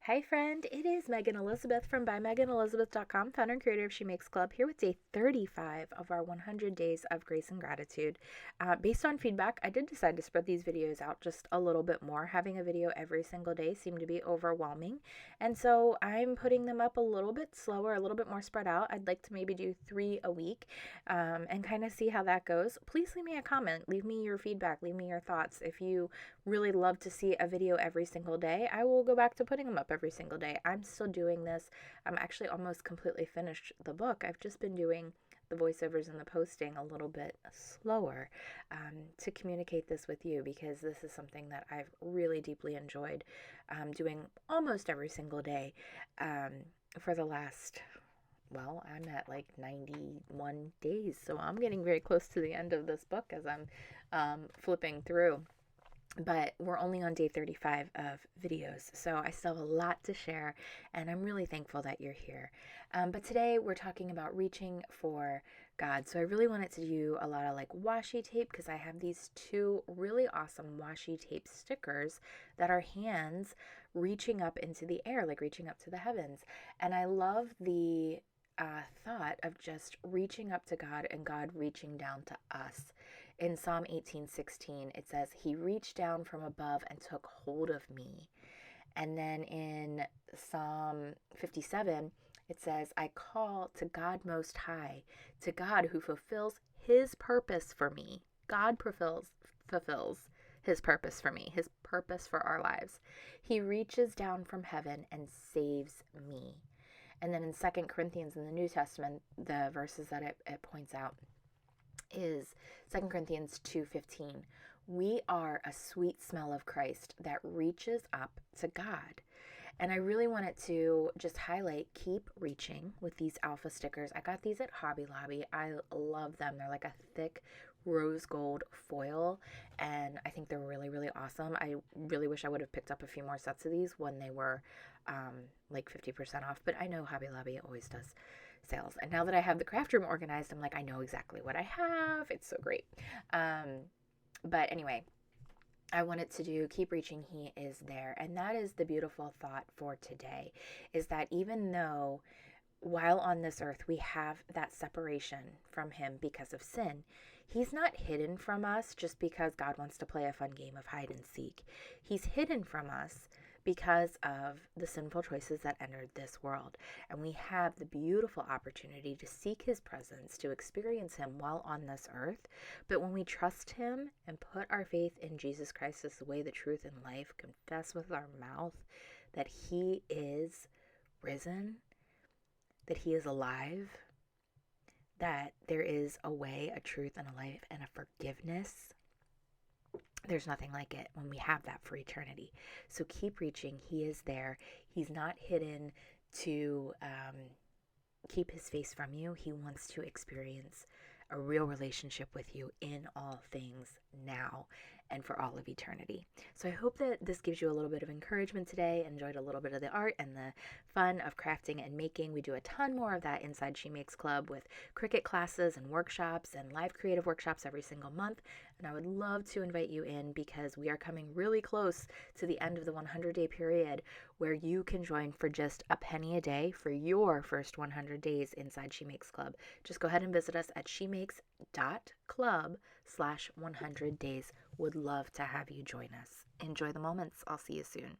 Hi, friend. It is Megan Elizabeth from ByMeganElizabeth.com, founder and creator of She Makes Club, here with day 35 of our 100 Days of Grace and Gratitude. Based on feedback, I did decide to spread these videos out just a little bit more. Having a video every single day seemed to be overwhelming, and so I'm putting them up a little bit slower, a little bit more spread out. I'd like to maybe do 3 a week and kind of see how that goes. Please leave me a comment. Leave me your feedback. Leave me your thoughts. If you really love to see a video every single day, I will go back to putting them up every single day. I'm still doing this. I'm actually almost completely finished the book. I've just been doing the voiceovers and the posting a little bit slower to communicate this with you, because this is something that I've really deeply enjoyed doing almost every single day for the last, well, I'm at like 91 days, so I'm getting very close to the end of this book as I'm flipping through. But we're only on day 35 of videos, so I still have a lot to share, and I'm really thankful that you're here. But today we're talking about reaching for God. So I really wanted to do a lot of like washi tape, because I have these 2 really awesome washi tape stickers that are hands reaching up into the air, like reaching up to the heavens. And I love the thought of just reaching up to God and God reaching down to us. In Psalm 18:16, it says, He reached down from above and took hold of me. And then in Psalm 57, it says, I call to God Most High, to God who fulfills His purpose for me. God fulfills His purpose for me, His purpose for our lives. He reaches down from heaven and saves me. And then in 2 Corinthians in the New Testament, the verses that it points out is 2 Corinthians 2:15. We are a sweet smell of Christ that reaches up to God. And I really wanted to just highlight, keep reaching with these alpha stickers. I got these at Hobby Lobby. I love them. They're like a thick rose gold foil, and I think they're really, really awesome. I really wish I would have picked up a few more sets of these when they were like 50% off, but I know Hobby Lobby always does sales. And now that I have the craft room organized, I'm like, I know exactly what I have. It's so great. But anyway, I wanted to do keep reaching, He is there. And that is the beautiful thought for today, is that even though while on this earth we have that separation from Him because of sin, He's not hidden from us just because God wants to play a fun game of hide and seek. He's hidden from us because of the sinful choices that entered this world. And we have the beautiful opportunity to seek His presence, to experience Him while on this earth. But when we trust Him and put our faith in Jesus Christ as the way, the truth, and life, confess with our mouth that He is risen, that He is alive, that there is a way, a truth, and a life, and a forgiveness, there's nothing like it when we have that for eternity. So keep reaching. He is there. He's not hidden to keep His face from you. He wants to experience a real relationship with you in all things now and for all of eternity. So I hope that this gives you a little bit of encouragement today. Enjoyed a little bit of the art and the fun of crafting and making. We do a ton more of that inside She Makes Club, with Cricut classes and workshops and live creative workshops every single month. And I would love to invite you in, because we are coming really close to the end of the 100-day period, where you can join for just a penny a day for your first 100 days inside She Makes Club. Just go ahead and visit us at shemakes.club/100 days. Would love to have you join us. Enjoy the moments. I'll see you soon.